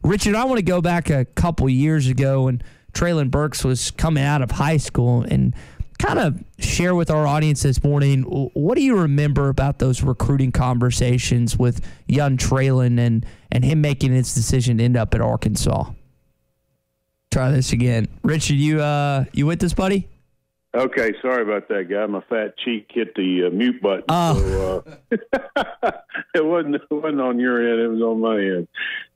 Richard, I want to go back a couple years ago when Treylon Burks was coming out of high school and kind of share with our audience this morning, what do you remember about those recruiting conversations with young Treylon and him making his decision to end up at Arkansas? Try this again. Richard, you with us, buddy? Okay, sorry about that, guy. My fat cheek hit the mute button. Oh. So, it wasn't on your end. It was on my end.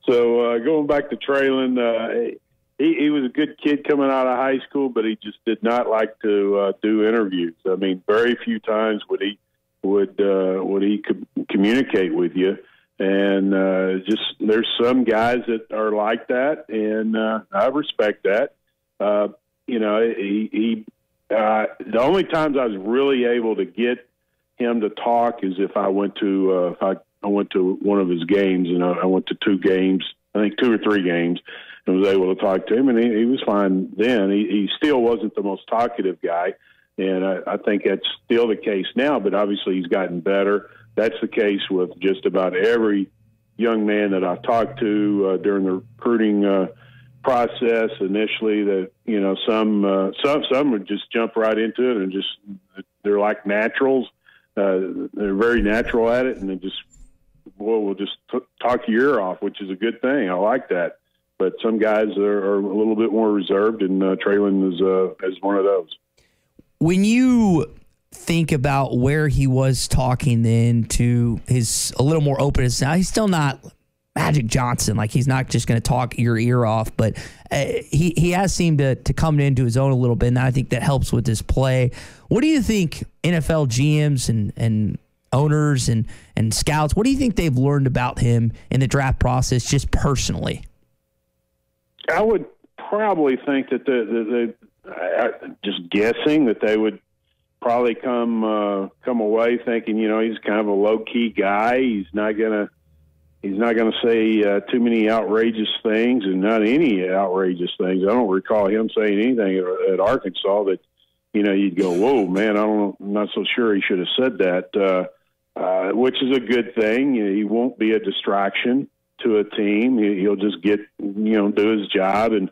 So going back to Treylon, he was a good kid coming out of high school, but he just did not like to do interviews. I mean, very few times would he communicate with you. And just there's some guys that are like that, and I respect that. The only times I was really able to get him to talk is if I went to I went to one of his games, and I went to 2 games, I think 2 or 3 games, and was able to talk to him, and he was fine then. He still wasn't the most talkative guy, and I think that's still the case now, but obviously he's gotten better. That's the case with just about every young man that I've talked to during the recruiting process initially. That some would just jump right into it and just they're like naturals. They're very natural at it, and they just we'll just talk your ear off, which is a good thing. I like that. But some guys are a little bit more reserved, and Treylon is one of those. When you think about where he was talking then to his a little more openness now, he's still not Magic Johnson. Like, he's not just going to talk your ear off, but he has seemed to come into his own a little bit, and I think that helps with his play. What do you think NFL GMs and owners and scouts, what do you think they've learned about him in the draft process just personally? I would probably think that the just guessing that they would probably come away thinking, he's kind of a low key guy. He's not gonna say too many outrageous things, and not any outrageous things. I don't recall him saying anything at Arkansas that you'd go, whoa, man, I'm not so sure he should have said that. Which is a good thing. He won't be a distraction to a team. He'll just do his job, and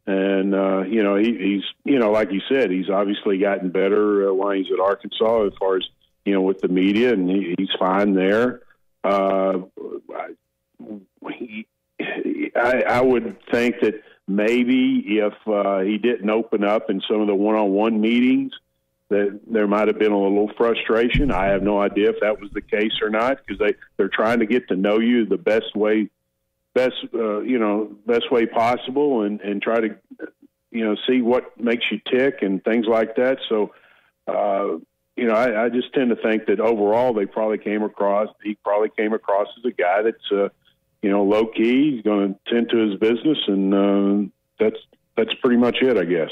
he's like you said, he's obviously gotten better while he's at Arkansas as far as with the media, and he's fine there. I would think that maybe if he didn't open up in some of the one-on-one meetings, that there might have been a little frustration. I have no idea if that was the case or not, because they're trying to get to know you the best way possible, and try to see what makes you tick and things like that. So I just tend to think that overall he probably came across as a guy that's low key. He's going to tend to his business, and that's pretty much it, I guess.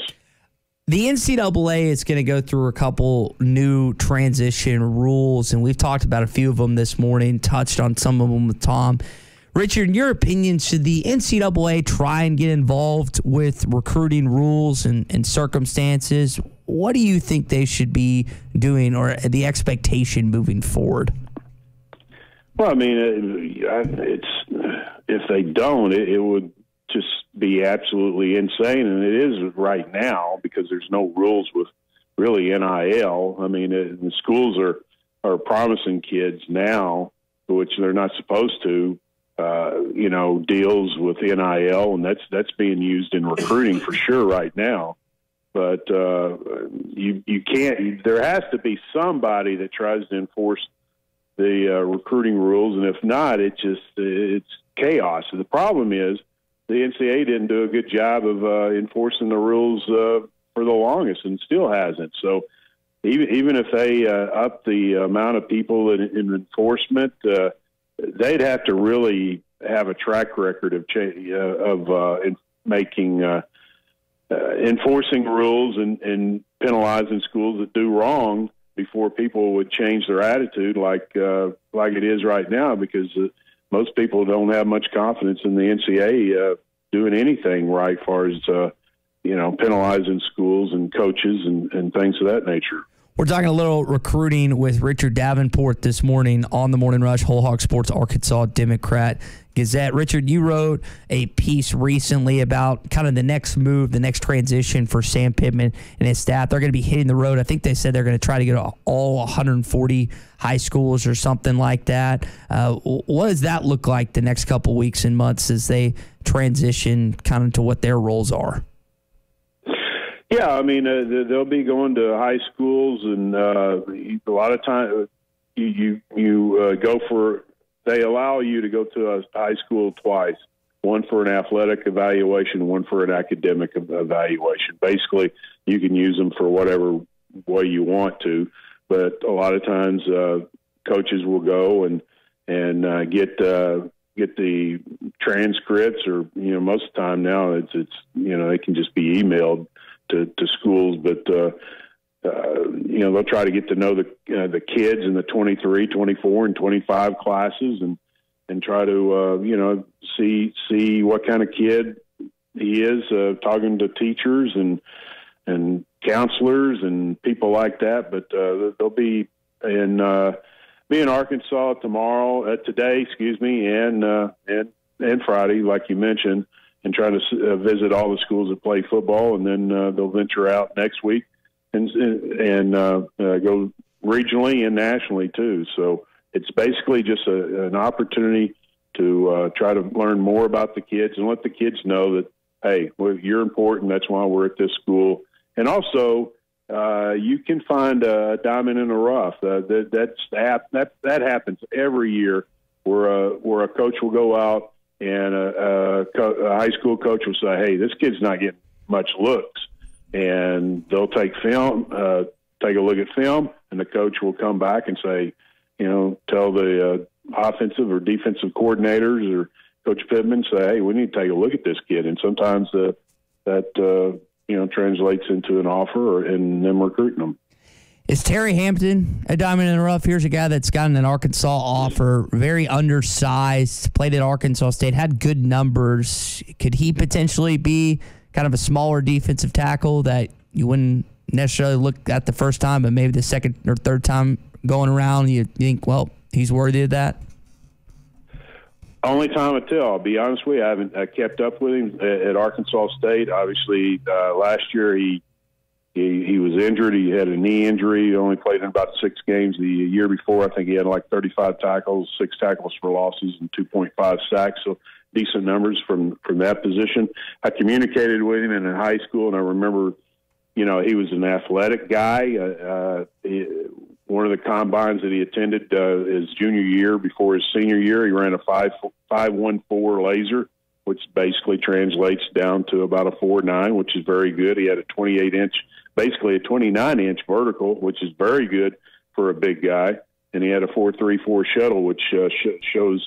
The NCAA is going to go through a couple new transition rules, and we've talked about a few of them this morning, touched on some of them with Tom. Richard, in your opinion, should the NCAA try and get involved with recruiting rules and circumstances? What do you think they should be doing, or the expectation moving forward? Well, I mean, if they don't, it would just be absolutely insane, and it is right now because there's no rules with really NIL. I mean, the schools are promising kids now, which they're not supposed to, deals with NIL, and that's being used in recruiting for sure right now. But you can't. There has to be somebody that tries to enforce the recruiting rules, and if not, it's chaos. And the problem is the NCAA didn't do a good job of enforcing the rules for the longest, and still hasn't. So even if they up the amount of people in enforcement, they'd have to really have a track record of enforcing rules and penalizing schools that do wrong before people would change their attitude like it is right now, because most people don't have much confidence in the NCAA doing anything right as far as penalizing schools and coaches and things of that nature. We're talking a little recruiting with Richard Davenport this morning on the Morning Rush, Whole Hog Sports, Arkansas Democrat Gazette. Richard, you wrote a piece recently about kind of the next move, the next transition for Sam Pittman and his staff. They're going to be hitting the road. I think they said they're going to try to get all 140 high schools or something like that. What does that look like the next couple weeks and months as they transition kind of to what their roles are? Yeah, I mean, they'll be going to high schools, and a lot of times you go for. They allow you to go to a high school twice, one for an athletic evaluation, one for an academic evaluation. Basically, you can use them for whatever way you want to, but a lot of times coaches will go and get the transcripts, or most of the time now it's they can just be emailed to schools, but they'll try to get to know the kids in the 23, 24, and 25 classes, and try to see what kind of kid he is, talking to teachers and counselors and people like that. But they'll be in Arkansas today, and Friday, like you mentioned, and try to visit all the schools that play football, and then they'll venture out next week and go regionally and nationally too. So it's basically just an opportunity to try to learn more about the kids and let the kids know that, hey, well, you're important. That's why we're at this school. And also, you can find a diamond in the rough. That happens every year, where a coach will go out and a high school coach will say, hey, this kid's not getting much looks. And they'll take film, take a look at film, and the coach will come back and say, tell the offensive or defensive coordinators or Coach Pittman, say, hey, we need to take a look at this kid. And sometimes that translates into an offer and them recruiting them. Is Terry Hampton a diamond in the rough? Here's a guy that's gotten an Arkansas offer, very undersized, played at Arkansas State, had good numbers. Could he potentially be kind of a smaller defensive tackle that you wouldn't necessarily look at the first time, but maybe the second or third time going around, you think, well, he's worthy of that? Only time will tell. I'll be honest with you. I haven't kept up with him at Arkansas State. Obviously, last year he was injured. He had a knee injury. He only played in about 6 games. The year before, I think he had like 35 tackles, 6 tackles for losses, and 2.5 sacks. So decent numbers from that position. I communicated with him in high school, and I remember, he was an athletic guy. One of the combines that he attended his junior year before his senior year, he ran a 5.14 laser, which basically translates down to about a 4.9, which is very good. He had a 28-inch, basically a 29-inch vertical, which is very good for a big guy. And he had a 4.34 shuttle, which shows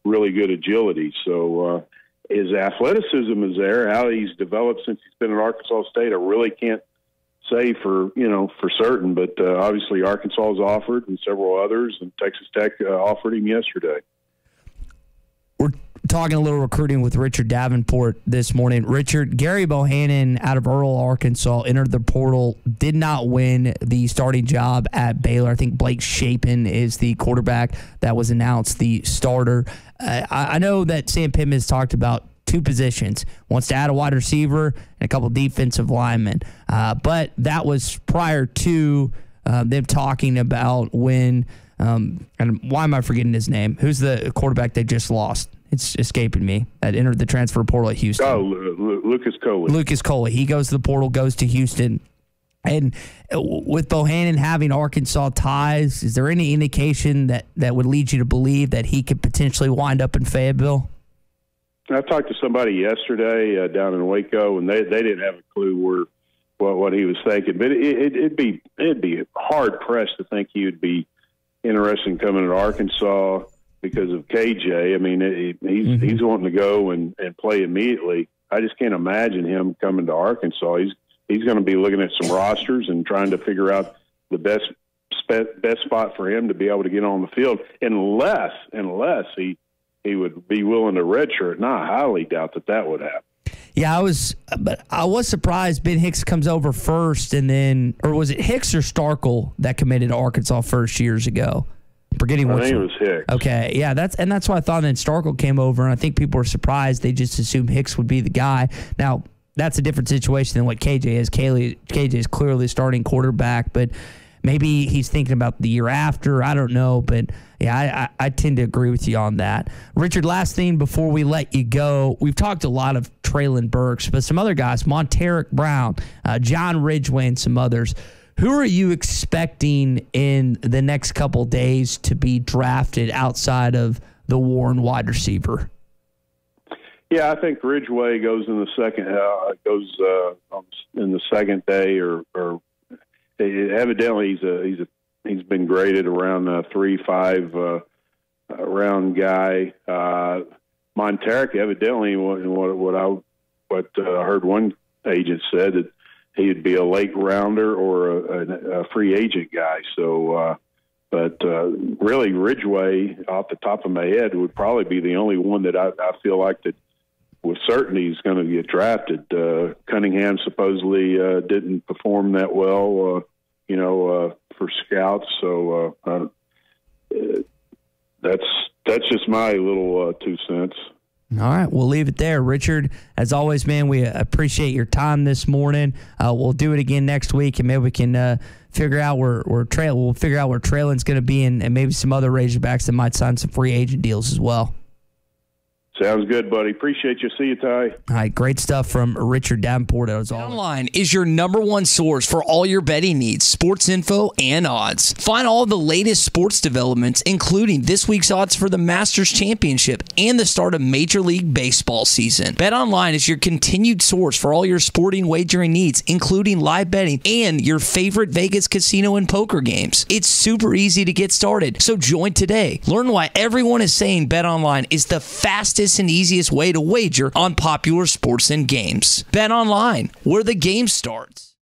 really good agility. So his athleticism is there. How he's developed since he's been at Arkansas State, I really can't say for certain, but obviously Arkansas has offered, and several others, and Texas Tech offered him yesterday. We're talking a little recruiting with Richard Davenport this morning. Richard, Gerry Bohannon out of Earl, Arkansas, entered the portal, did not win the starting job at Baylor. I think Blake Shapen is the quarterback that was announced the starter. I know that Sam Pittman has talked about 2 positions, wants to add a wide receiver and a couple defensive linemen. But that was prior to them talking about when, and why am I forgetting his name? Who's the quarterback they just lost? It's escaping me. That entered the transfer portal at Houston. Oh, Lucas Coley. Lucas Coley. He goes to the portal, goes to Houston. And with Bohannon having Arkansas ties, is there any indication that would lead you to believe that he could potentially wind up in Fayetteville? I talked to somebody yesterday down in Waco, and they didn't have a clue what he was thinking. But it'd be hard pressed to think he would be interested in coming to Arkansas because of KJ. I mean, he's wanting to go and play immediately. I just can't imagine him coming to Arkansas. He's going to be looking at some rosters and trying to figure out the best spot for him to be able to get on the field, unless he would be willing to redshirt. And I highly doubt that would happen. Yeah, but I was surprised Ben Hicks comes over first, and then, or was it Hicks or Starkle that committed to Arkansas first years ago? I'm forgetting which. I think it was Hicks. Okay, yeah, that's why I thought. Then Starkle came over, and I think people were surprised. They just assumed Hicks would be the guy. Now that's a different situation than what KJ is. KJ is clearly a starting quarterback, but maybe he's thinking about the year after. I don't know, but yeah, I tend to agree with you on that. Richard, last thing before we let you go, we've talked a lot of Treylon Burks, but some other guys, Monteric Brown, John Ridgway, and some others. Who are you expecting in the next couple days to be drafted outside of the Warren wide receiver? Yeah, I think Ridgway goes in the second day, or evidently he's been graded around 3-5 round guy. Monteric, evidently, what I heard one agent said, that he'd be a late rounder or a free agent guy. So, but really, Ridgway, off the top of my head, would probably be the only one that I feel like that with certainty is going to get drafted. Cunningham supposedly didn't perform that well, for scouts. So that's just my little 2 cents. All right, we'll leave it there. Richard, as always, man, we appreciate your time this morning. We'll do it again next week, and maybe we can figure out where Treylon's going to be, and maybe some other Razorbacks that might sign some free agent deals as well. Sounds good, buddy. Appreciate you. See you, Ty. All right, great stuff from Richard Davenport. BetOnline is your number one source for all your betting needs, sports info, and odds. Find all the latest sports developments, including this week's odds for the Masters Championship and the start of Major League Baseball season. BetOnline is your continued source for all your sporting wagering needs, including live betting and your favorite Vegas casino and poker games. It's super easy to get started, so join today. Learn why everyone is saying BetOnline is the fastest and easiest way to wager on popular sports and games. Bet online, where the game starts.